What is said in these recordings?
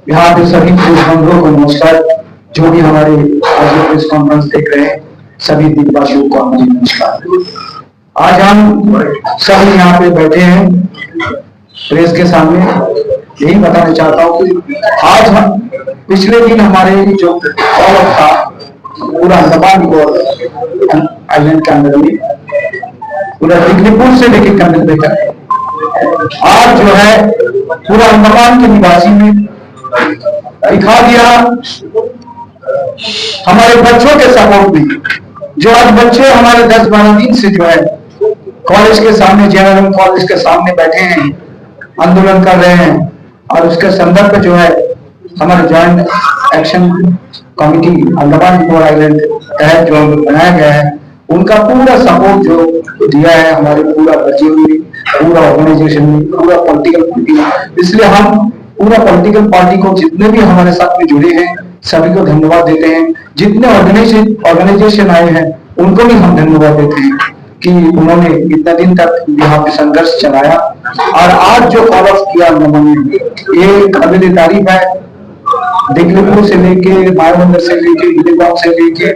यहाँ पे सभी बंधुओं को नमस्कार। जो भी हमारे आज प्रेस कॉन्फ्रेंस देख रहे हैं सभी देशवासियों को हमारी नमस्कार। आज हम सभी यहाँ पे बैठे हैं प्रेस के सामने, यही बताना चाहता हूँ कि आज हम पिछले दिन हमारे जो औरत था पूरा अंडमान और आइलैंड के अंदर में पूरा दिग्निपुर से लेकर कंदल तक आज जो है पूरा अंडमान के निवासी में दिखा दिया हमारे बच्चों के सपोर्ट में। जो आज बच्चे हमारे 10-12 दिन से जो है कॉलेज के सामने, जेएनएम कॉलेज के सामने बैठे हैं, आंदोलन कर रहे हैं, और उसके संदर्भ में जो है हमारे joint action committee Andaman Nicobar island तहत जो बनाया गया है, उनका पूरा सपोर्ट जो दिया है हमारे पूरा बच्चे ने, पूरा ऑर्गेनाइजेशन ने, पूरा पॉलिटिकल पार्टी। इसलिए हम पूरा पॉलिटिकल पार्टी को, जितने भी हमारे साथ में जुड़े हैं सभी को धन्यवाद देते हैं। जितने ऑर्गेनाइजेशन आए हैं उनको भी हम धन्यवाद देते हैं कि उन्होंने इतना दिन तक यहाँ पे संघर्ष चलाया, और आज जो कॉलअप किया उन्होंने ये काबिल तारीफ है। दिग्लिपुर से लेके मायाबंदर से लेके गिरिगांव से लेके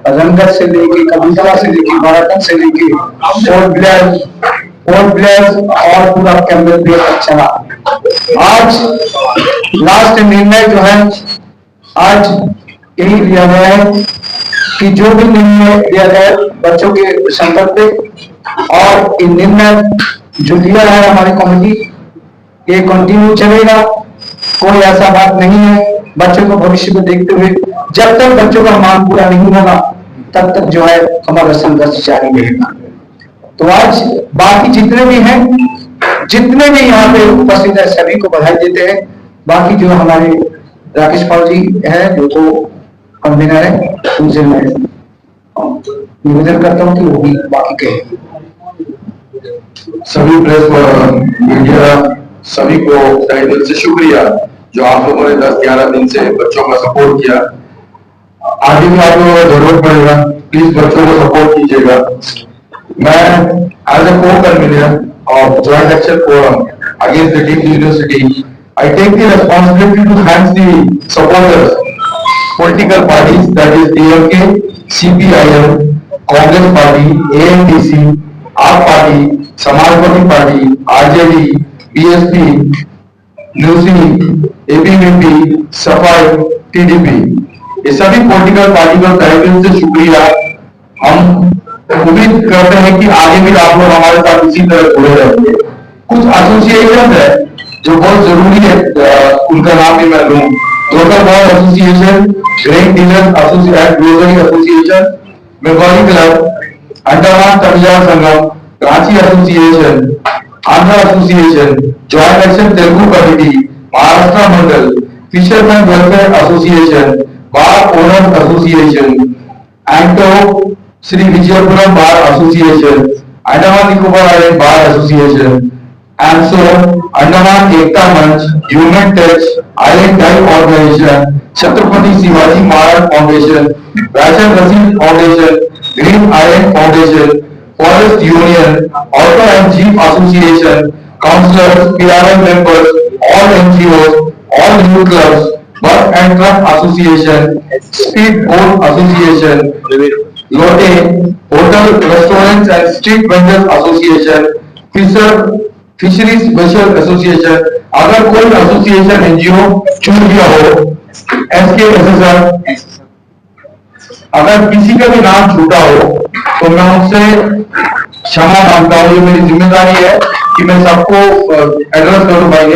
रंगत से लेके कबूतरा से लेके बाराटन से लेके पोर्ट ब्लेयर और पूरा कैंबेल भी चला। आज लास्ट निर्णय जो है आज यही लिया गया है कि जो भी निर्णय लिया गया बच्चों के संदर्भ पे, और ये निर्णय जो दिया है हमारी कमेटी ये कंटिन्यू चलेगा। कोई ऐसा बात नहीं है, बच्चों को भविष्य में देखते हुए जब तक बच्चों का मांग पूरा नहीं होगा तब तक जो है हमारा संघर्ष जारी रहेगा। तो आज बाकी जितने भी हैं, जितने भी यहाँ पे उपस्थित है सभी को बधाई देते हैं। बाकी जो हमारे राकेश पाल जी है जो तो कन्वीनर है, उनसे मैं निवेदन करता हूँ कि वो भी बाकी कहे। सभी प्रेस मीडिया सभी को तहे दिल से शुक्रिया जो आप लोगों ने 10-11 दिन से बच्चों का सपोर्ट किया। आगे भी आप लोगों को जरूरत पड़ेगा, प्लीज बच्चों को सपोर्ट कीजिएगा। मैं as a co-convener of Joint Action Forum against the Deemed University, I take the responsibility to thank the supporters, political parties, that is DMK, CPIM, Congress Party, ANDC, AAP party, Samajwadi party, RJD, BSP, न्यूसी, ABVP, सफाई, TDP, ये सभी political party का तहे दिल से शुक्रिया। हम उम्मीद करते हैं कि आगे भी आप लोग हमारे साथ इसी तरह जुड़े रहेंगे। कुछ एसोसिएशन है जो बहुत जरूरी है, उनका नाम भी मैं लूं। Local ball association, grain dealer association, Bengali club, Andaman Tamil Nadu Sangam, Ranchi association, Andhra association, joint action Telugu committee, Maharashtra Mandal, fisherman welfare association, bar owner association, एंटो Sri Vijayapuram bar association, Andaman Nicobar island bar association, एंसो, Andaman Ekta Manch, human touch, island life organisation, Chhatrapati Shivaji Maharaj foundation, ration रसीद foundation, green island foundation, forest union, auto and jeep association, councillors, PRM members, all NGOs, all new clubs, bus and truck association, speed boat association, लोटे, hotel, restaurants and street vendors association, fisheries special association, अगर कोई association NGO छूट गया हो, SK, अगर किसी का भी नाम छूटा हो तो मैं उनसे क्षमा मांगता हूँ। ये मेरी जिम्मेदारी है कि मैं सबको एड्रेस करूँ भाई।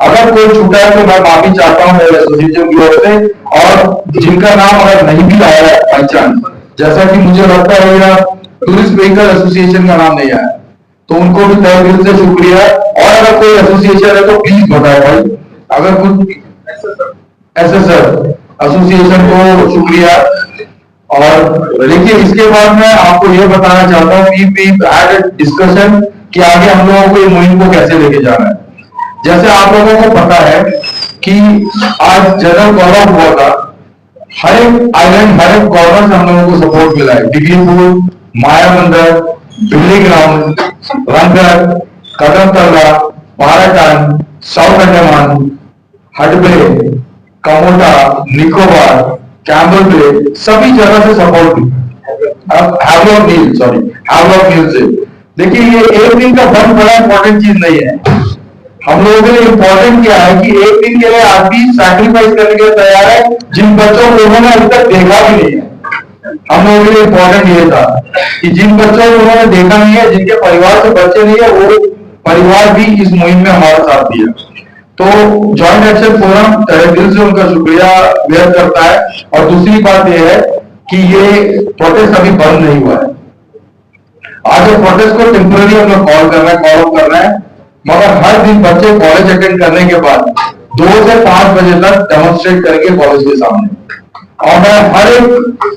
अगर कोई छूटा है तो मैं माफी चाहता हूँ मेरे एसोसिएशन की ओर से, और जिनका नाम अगर नहीं भी आया है बाई चांस, जैसा कि मुझे लगता है या टूरिस्ट व्हीकल एसोसिएशन का नाम नहीं आया, तो उनको भी तहे दिल से शुक्रिया। और अगर कोई एसोसिएशन है तो प्लीज बताए भाई। अगर कुछ एसएसआर एसोसिएशन को शुक्रिया। और देखिए इसके बाद मैं आपको ये बताना चाहता हूँ कि वी हैड अ डिस्कशन कि आगे हम लोगों को ये मुहिम को कैसे लेके जाना है। जैसे आप लोगों को पता है कि आज जनरल गौरव हुआ था, हर एक आइलैंड, हर एक गवर्नर से हम लोगों को सपोर्ट मिला है। दिग्लिपुर, मायाबंदर, बिल्ली ग्राउंड, रंगत, कदमतल्ला, बाराटन, साउथ अंडमान, हडबे, कमोटा, निकोबार, कैम्बल बे सभी जगह से सपोर्ट की। अब हैवलॉक नील से देखिए, ये एक दिन का बहुत बड़ा इंपॉर्टेंट चीज नहीं है। हम लोगों के लिए इंपॉर्टेंट क्या है कि एक दिन के लिए आदमी सैक्रिफाइस करने के लिए तैयार है जिन बच्चों को उन्होंने अभी तक देखा भी नहीं है। हम लोगों के लिए इंपॉर्टेंट ये था कि जिन बच्चों को उन्होंने देखा नहीं है, जिनके परिवार से बच्चे नहीं है, वो परिवार भी इस मुहिम में हमारा साथ दिया। तो जॉइंट एक्शन फोरम तहे दिल से उनका शुक्रिया व्यक्त करता है। और दूसरी बात यह है कि ये प्रोटेस्ट अभी बंद नहीं हुआ है। आज ये प्रोटेस्ट को टेम्पररी हम लोग कॉल कर रहे हैं, मगर हर दिन बच्चे कॉलेज अटेंड करने के बाद 2 से 5 बजे तक डेमोन्स्ट्रेट करेंगे कॉलेज के सामने। और मैं हर एक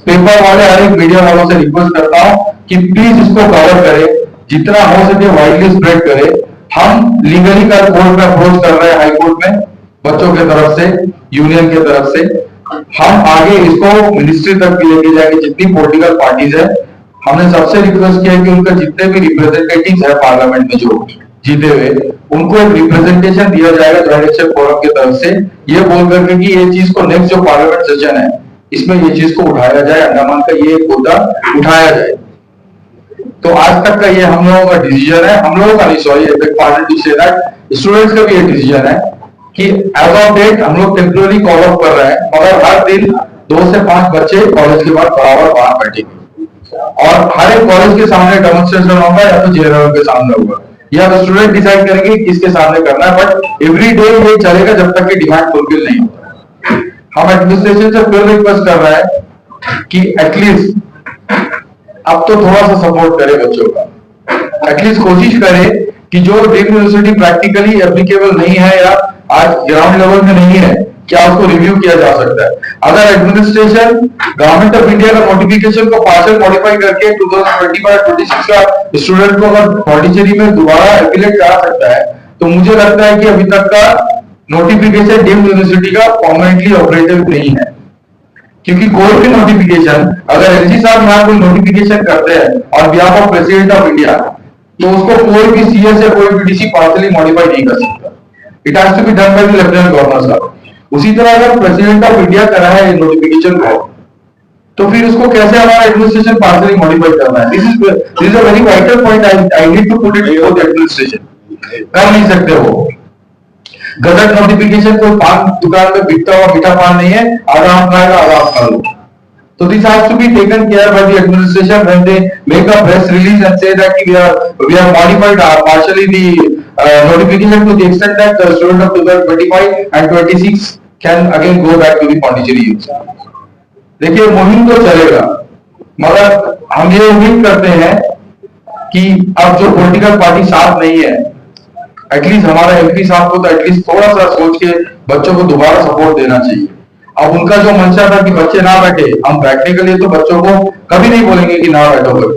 पेपर वाले, हर एक मीडिया वालों से रिक्वेस्ट करता हूं कि प्लीज इसको कवर करें, जितना हो सके वाइडली स्प्रेड करें। हम लीगली का कोर्ट में अप्रोच कर रहे हैं, हाई कोर्ट में, बच्चों के तरफ से, यूनियन के तरफ से। हम आगे इसको मिनिस्ट्री तक भी लेके जाएंगे। जितनी पॉलिटिकल पार्टीज है, हमने सबसे रिक्वेस्ट किया कि उनका जितने भी रिप्रेजेंटेटिव्स है पार्लियामेंट में जो जीते हुए, उनको एक रिप्रेजेंटेशन दिया जाएगा जॉइंट एक्शन फोरम की तरफ से, ये बोल करके कि ये चीज को नेक्स्ट जो पार्लियामेंट सेशन है इसमें ये चीज को उठाया जाए, अंडमान का ये मुद्दा उठाया जाए। तो आज तक का ये हम लोगों का डिसीजन है, हम लोगों का नहीं, सॉरी, स्टूडेंट्स का भी ये डिसीजन है कि एज ऑफ डेट हम लोग टेम्पररी कॉल ऑफ कर रहे हैं, मगर हर दिन 2 से 5 बच्चे कॉलेज के बाद बराबर वहां बैठेंगे और हर एक कॉलेज के सामने डेमोन्स्ट्रेशन होगा या तो जेएनयू के सामने होगा, या तो स्टूडेंट डिसाइड करेंगे किसके सामने करना है। बट एवरी डे ये चलेगा जब तक कि डिमांड फुलफिल नहीं होता। हम एडमिनिस्ट्रेशन से फिर रिक्वेस्ट कर रहे हैं कि एटलीस्ट अब तो थोड़ा सा सपोर्ट करे बच्चों का, एटलीस्ट कोशिश करे कि जो डीम्ड यूनिवर्सिटी प्रैक्टिकली एप्लीकेबल नहीं है या आज ग्राउंड लेवल में नहीं है, क्या उसको रिव्यू किया जा सकता है। अगर एडमिनिस्ट्रेशन गवर्नमेंट ऑफ इंडिया का नोटिफिकेशन को पार्शियल मॉडिफाई करके 2025-26 का स्टूडेंट को अगर पॉन्डिचेरी में दोबारा एफिलिएट करा सकता है, तो मुझे लगता है कि अभी तक का नोटिफिकेशन डीम्ड यूनिवर्सिटी का परमानेंटली ऑपरेटिव नहीं है। क्योंकि कोई भी नोटिफिकेशन, अगर एलजी साहब यहाँ कोई नोटिफिकेशन करते हैं और behalf of president of India, तो उसको कोई भी सीएस या कोई भी डीसी पार्शियली मॉडिफाई नहीं कर सकता। It has to be done by the lieutenant governor साहब। उसी तरह अगर प्रेसिडेंट ऑफ इंडिया कर रहा है नोटिफिकेशन को, तो फिर उसको कैसे हमारा एडमिनिस्ट्रेशन पार्शियली मॉडिफाई करना है। This is a very vital point, I need to put it before the administration. कर नहीं सकते हो गजट नोटिफिकेशन, कोई पान दुकान में बिकता हुआ मीठा पान नहीं है, आधा हम खाएगा आधा आप खा लो। So this has to be taken care by the administration when they make a press release and say that we have modified partially the notification to the extent that the student of 2025 and 26 can again go back to the Pondicherry youth. देखिए मुहिम तो चलेगा, मगर हम ये उम्मीद करते हैं कि अब जो पॉलिटिकल पार्टी साथ नहीं है, एटलीस्ट हमारा एमपी साहब को तो एटलीस्ट थोड़ा सा सोच के बच्चों को दोबारा सपोर्ट देना चाहिए। अब उनका जो मंशा था कि बच्चे ना बैठे, हम बैठने के लिए तो बच्चों को कभी नहीं बोलेंगे कि ना बैठो, कभी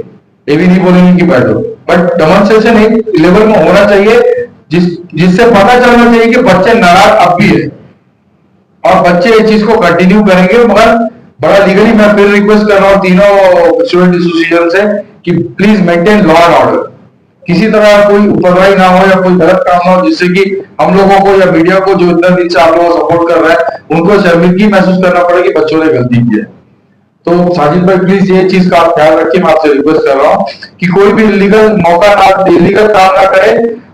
ये भी नहीं बोलेंगे कि बैठो, बट डेमोन्स्ट्रेशन एक लेवल में होना चाहिए जिससे पता चलना चाहिए कि बच्चे नाराज अब भी है और बच्चे ये चीज को कंटिन्यू करेंगे। मगर बड़ा लीगली मैं फिर रिक्वेस्ट कर रहा हूँ तीनों स्टूडेंट एसोसिएशन से कि please maintain law and order, किसी तरह कोई उपरवाही ना हो या कोई गलत काम ना हो, जिससे कि हम लोगों को या मीडिया को जो इतना दिन से आप लोगों को सपोर्ट कर रहा है उनको शर्मिंदगी महसूस करना पड़े कि बच्चों ने गलती की है। तो साजिद भाई प्लीज ये चीज का आप ख्याल रखिए, मैं आपसे रिक्वेस्ट कर रहा हूँ कि कोई भी इलीगल मौका ना, इलीगल काम ना करे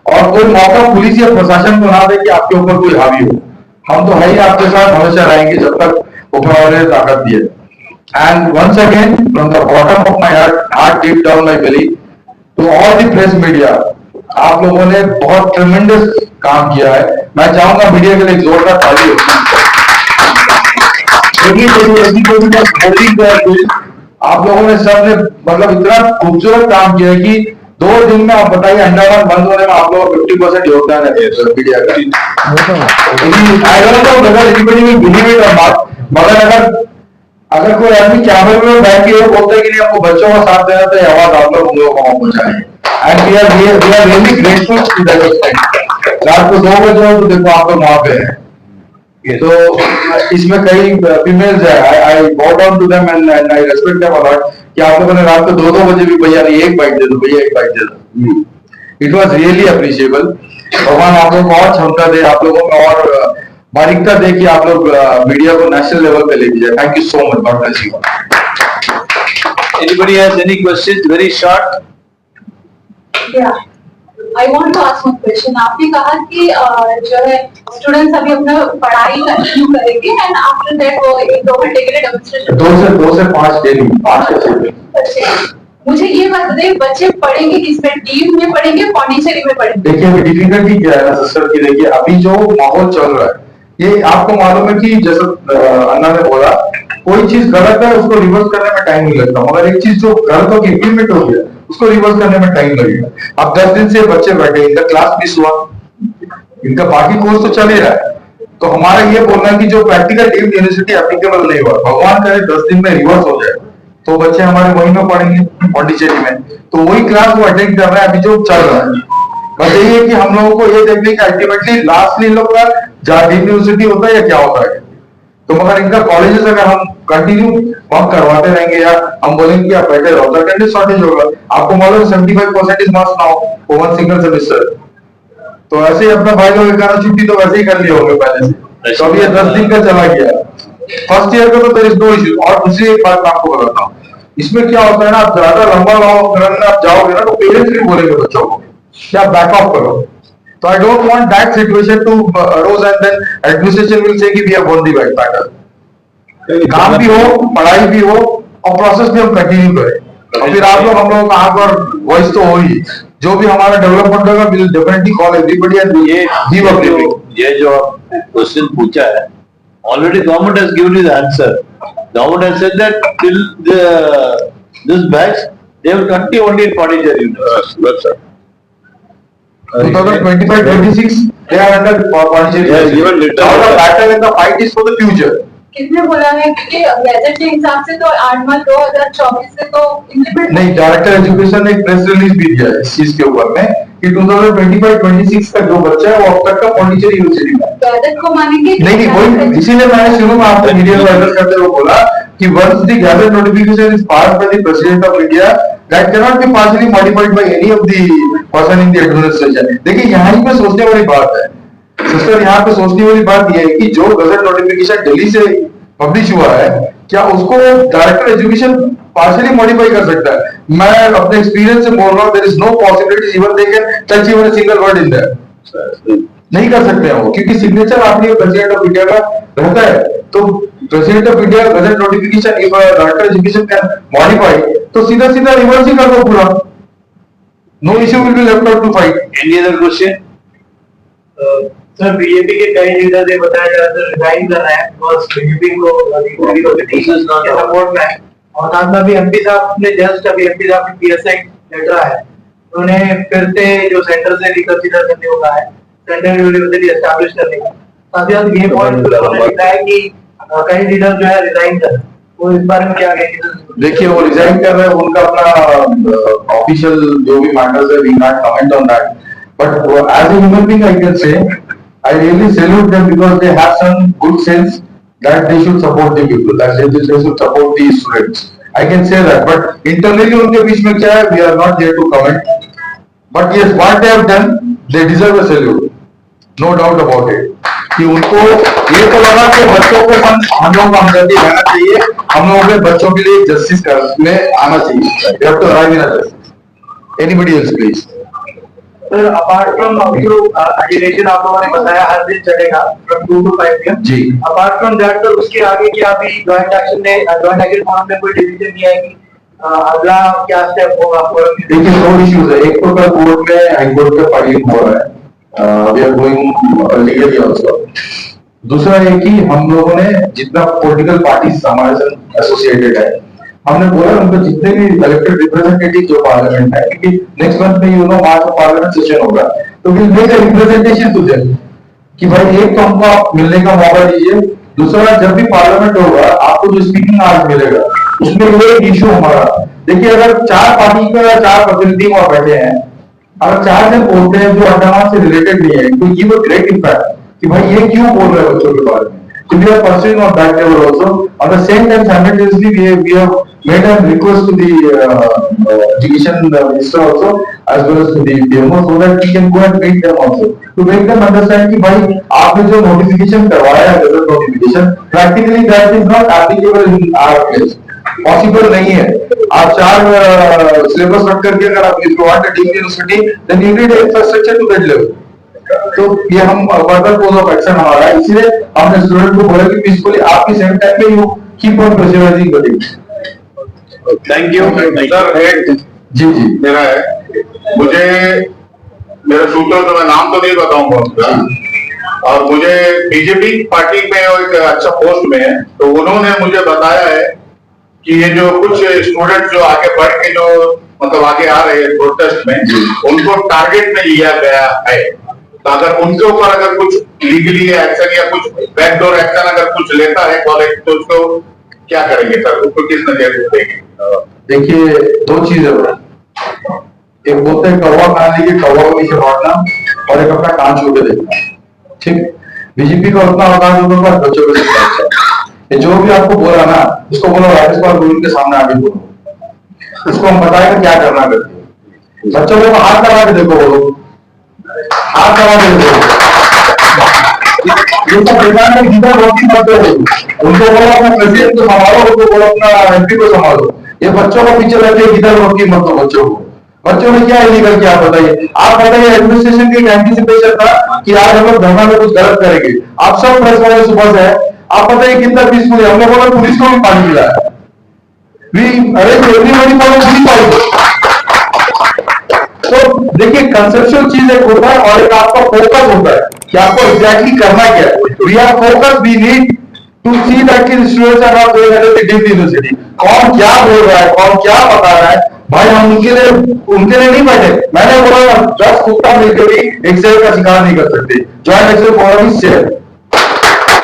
और कोई मौका पुलिस या प्रशासन को ना दे कि आपके ऊपर कोई हावी हो। हम तो है ही आपके साथ, हमेशा रहेंगे जब तक ऊपर वाले ने ताकत दिए। And once again from the bottom of my heart, deep down my believe to all the press media, आप लोगों ने बहुत ट्रेमेंडस काम किया है। मैं चाहूंगा मीडिया के लिए एक जोरदार ताली हो। आप लोगों ने सब ने मतलब इतना खूबसूरत काम किया है कि 2 दिन में आप बताइए अंडमान बंद होने में आप लोगों का 50% योगदान है मीडिया का। मगर अगर कोई आदमी कैमरे में बैठ के बोलता है कि नहीं हमको बच्चों का साथ देना, तो आवाज आप लोग लोगों को पहुंचाएंगे। And we are really grateful to that extent. रात को 2 बजे हो तो देखो आप लोग वहां पे हैं। तो इसमें कई फीमेल्स है, I bow down to them and I respect them a lot कि आप लोगों ने रात को 2 बजे भी भैया नहीं एक बाइट दे दो, भैया एक बाइट दे दो। It was really appreciable. भगवान आप लोगों को और क्षमता दे, आप लोगों में और बारीकता देखिए आप लोग मीडिया को नेशनल लेवल पे लेके जाए। Thank you so much, God bless you. Anybody has any questions? Very short. Yeah. I want to ask one question. आपने कहा कि जो है स्टूडेंट्स अभी अपना पढ़ाई कंटिन्यू करेंगे एंड आफ्टर दैट वो 1-2 घंटे के लिए डेमोन्स्ट्रेशन। 2 से 5 डेली 5 से 6। मुझे ये बात बताइए, बच्चे पढ़ेंगे किसमें, डीम में पढ़ेंगे, पौंडीचेरी में पढ़ेंगे? देखिए अभी डिफिकल्टी क्या है ना सिस्टर की, देखिए अभी जो माहौल चल रहा है ये आपको मालूम है कि जैसे अन्ना ने बोला कोई चीज गलत है उसको रिवर्स करने में टाइम नहीं लगता, मगर एक चीज जो गलत होगी इम्प्लीमेंट हो गया उसको रिवर्स करने में टाइम लगेगा। अब 10 दिन से बच्चे बैठे, इनका क्लास मिस हुआ, इनका बाकी कोर्स तो चल ही रहा है, तो हमारा ये बोलना है कि जो प्रैक्टिकल डीम्ड यूनिवर्सिटी एप्लीकेबल नहीं हुआ, भगवान करे 10 दिन में रिवर्स हो जाए तो बच्चे हमारे वहीं में पढ़ेंगे पौंडीचेरी में, तो वही क्लास वो अटेंड कर रहे हैं अभी जो चल रहा है। बस यही है कि हम लोगों को ये देखने की अल्टीमेटली लास्टली इन लोग का जहाँ डीम्ड यूनिवर्सिटी होता है या क्या होता है, तो मगर इनका कॉलेजेस अगर हम कंटिन्यू वर्क करवाते रहेंगे या हम बोलेंगे कि आप बैठे रहो तो अटेंडेंस शॉर्टेज होगा। आपको मालूम है 75% marks now for one single semester, तो ऐसे ही अपना भाई लोग एक छुट्टी तो वैसे ही कर लिए होंगे पहले से, तो अभी ये 10 दिन का चला गया। फर्स्ट ईयर का तो देयर इज नो इशू। और दूसरी एक बात मैं आपको बताता हूँ, इसमें क्या होता है ना, आप ज्यादा लंबा लॉन्ग रन में आप जाओगे ना तो पेरेंट्स भी बोलेंगे बच्चों को कि आप बैक ऑफ करो, तो I don't want that situation to arose and then administration will say कि we have won the back battle. काम भी हो, पढ़ाई भी हो और प्रोसेस भी हम कंटिन्यू करें, और फिर आप लोग हम लोग कहाँ पर वॉइस तो हो ही, जो भी हमारा डेवलपमेंट होगा will definitely call everybody and give a briefing. ये जो क्वेश्चन पूछा है, already government has given you the answer. Government has said that till this batch they will continue only in Pondicherry University. That's it. 2025-26 they are under Pondicherry Yeah, University. given later. Now the battle and the fight is for the future. किसने बोला है? क्योंकि gadget के हिसाब से तो 8 मार्च 2024 से तो इम्प्लीमेंट नहीं, डायरेक्टर एजुकेशन ने एक प्रेस रिलीज भी दिया है इस चीज के ऊपर में कि 2025-26 का जो बच्चा है वो अब तक का पौंडीचेरी यूनिवर्सिटी में। गैजेट को मानेंगे? नहीं वही, इसीलिए मैंने शुरू में आपको मीडिया को एड्रेस करते हुए बोला कि once the gazette notification is passed by the president of India, that cannot be partially modified by any of the person in the administration. देखिए यहाँ पे सोचने वाली बात है सिस्टर, यहाँ पे सोचने वाली बात यह है कि जो गजट नोटिफिकेशन दिल्ली से पब्लिश हुआ है क्या उसको डायरेक्टर एजुकेशन पार्शियली मॉडिफाई कर सकता है? मैं अपने एक्सपीरियंस से बोल रहा हूँ, there is no possibility even they can touch even a single word in that. नहीं कर सकते हैं वो, क्योंकि सिग्नेचर आपने प्रेसिडेंट ऑफ इंडिया का रहता है, तो president of India gazette notification if director education can modify तो सीधा सीधा रिवर्स ही कर दो पूरा, no issue will be left out to fight. Any other question? Sir BJP के कई लीडर ने बताया जा रहा है रिजाइन कर रहे हैं बिकॉज़ बीजेपी को सपोर्ट में है, और साथ में भी एमपी साहब ने जस्ट अभी एमपी साहब की पीएसआई लेटर है, उन्होंने फिर से जो सेंटर से रिकंसीडर करने को कहा है, सेंट्रल यूनिवर्सिटी एस्टैब्लिश करने का। साथ ही साथ ये पॉइंट उन्होंने लिखा है कि कई लीडर जो है रिजाइन कर रहे हैं, वो इस बारे में क्या कहेंगे? देखिए वो रिजाइन कर रहे हैं, उनका अपना ऑफिशियल जो भी मैटर्स है, we can comment on that, but as a human being I can say I really salute them because they have some good sense that they should support the people, that they should support the students. I can say that, but internally उनके बीच में क्या है, we are not there to comment. But yes, what they have done, they deserve a salute, no doubt about it. कि उनको ये तो लगा कि बच्चों के संग हम लोग का हमदर्दी रहना चाहिए, हम लोगों के बच्चों के लिए जस्टिस करने आना चाहिए. You have to arrive in a justice. Anybody else, please? Sir apart from जो एजुकेशन आप लोगों ने बताया हर दिन चलेगा from 2 to 5 PM ji. Apart from that sir उसके आगे क्या अभी जॉइंट एक्शन फॉरम में कोई डिसीजन नहीं आएगी? अगला क्या स्टेप होगा फोरम में? देखिए दो इश्यूज है, एक तो कल कोर्ट में हाई कोर्ट में फाइलिंग हो रहा है, we are going legally also. दूसरा ये कि हम लोगों ने जितना पॉलिटिकल पार्टीज हमारे साथ एसोसिएटेड है, हमने बोला उनको जितने भी इलेक्टेड रिप्रेजेंटेटिव जो पार्लियामेंट है, क्योंकि नेक्स्ट मंथ में यू नो मार्च में पार्लियामेंट सेशन होगा, तो will make a representation to them कि भाई एक तो हमको मिलने का मौका दीजिए, दूसरा जब भी पार्लियामेंट होगा आपको जो स्पीकिंग आवर्स मिलेगा उसमें ये एक इशू हमारा, देखिए अगर 4 पार्टी का 4 प्रतिनिधि वहां बैठे हैं, अगर 4 जन बोलते हैं जो अंडमान से रिलेटेड नहीं है, तो गिव अ ग्रेट इम्पैक्ट कि भाई ये क्यों बोल रहे हैं बच्चों के बारे में, So we are pursuing on that level also. At the same time, simultaneously, we have made a request to the education minister also, as well as to the PMO, so that we can go and meet them also to make them understand कि भाई आपने जो notification करवाया है, gazette notification, practically that is not applicable in our place. Possible नहीं है. आप 4 syllabus रख करके अगर आप if you want a degree university, then you need infrastructure to that level. तो ये हम फर्दर कोर्स ऑफ एक्शन हमारा है, इसलिए हमने स्टूडेंट को बोला कि पीसफुली आपकी सेम टाइम में यू कीप ऑन प्रेशराइजिंग करिए। Thank you. सर एक जी जी मेरा है, मुझे मेरा शूटर तो मैं नाम तो नहीं बताऊंगा उसका, और मुझे बीजेपी पार्टी में एक अच्छा पोस्ट में है, तो उन्होंने मुझे बताया है कि ये जो कुछ स्टूडेंट जो आगे बढ़ के जो मतलब आगे आ रहे हैं प्रोटेस्ट में, उनको टारगेट में लिया गया है। तो अगर उनके ऊपर अगर कुछ लीगली एक्शन या कुछ बैकडोर एक्शन अगर कुछ लेता है कॉलेज, तो उसको क्या करेंगे सर, उसको किस नजरिए से देंगे? देखिए 2 चीज है, एक बोलते हैं कौवा खाने के कौवा को नीचे बांटना, और एक अपना कान छू के देखना। ठीक, बीजेपी का उतना अवकाश होगा पर बच्चों के साथ जो भी आपको बोला ना, उसको बोलो राजस्थान रूल के सामने आगे बोलो, उसको हम बताएंगे क्या करना करके। बच्चों को हाथ लगा के देखो, बोलो हाथ लगा के देखो, ये सब बेकार में जिधर रोटी मत दो, उनको बोलो अपना प्रेसिडेंट को संभालो, उनको बोलो अपना एमपी को संभालो। ये बच्चों को पीछे रखे इधर रोटी मत दो बच्चों को। बच्चों ने क्या इलीगल किया बताइए? आप बताइए, एडमिनिस्ट्रेशन की एंटीसिपेशन था कि आज हम लोग धरना में कुछ गलत करेंगे। आप सब प्रेस वाले सुबह से है, आप बताइए कितना पीसफुल है। हमने बोला पुलिस को भी पानी मिला है, एवरीबॉडी फॉलो। तो देखिए कंसेप्चुअल चीज एक होता है और एक आपका फोकस होता है कि आपको एग्जैक्टली करना क्या है। We are focus, we need to see that कि students are not going at the university. कौन क्या बोल रहा है, कौन क्या बता रहा है, भाई हम उनके लिए नहीं बैठे। मैंने बोला 10 कुत्ता मिलकर भी एक शेर का शिकार नहीं कर सकते। Joint action for safe.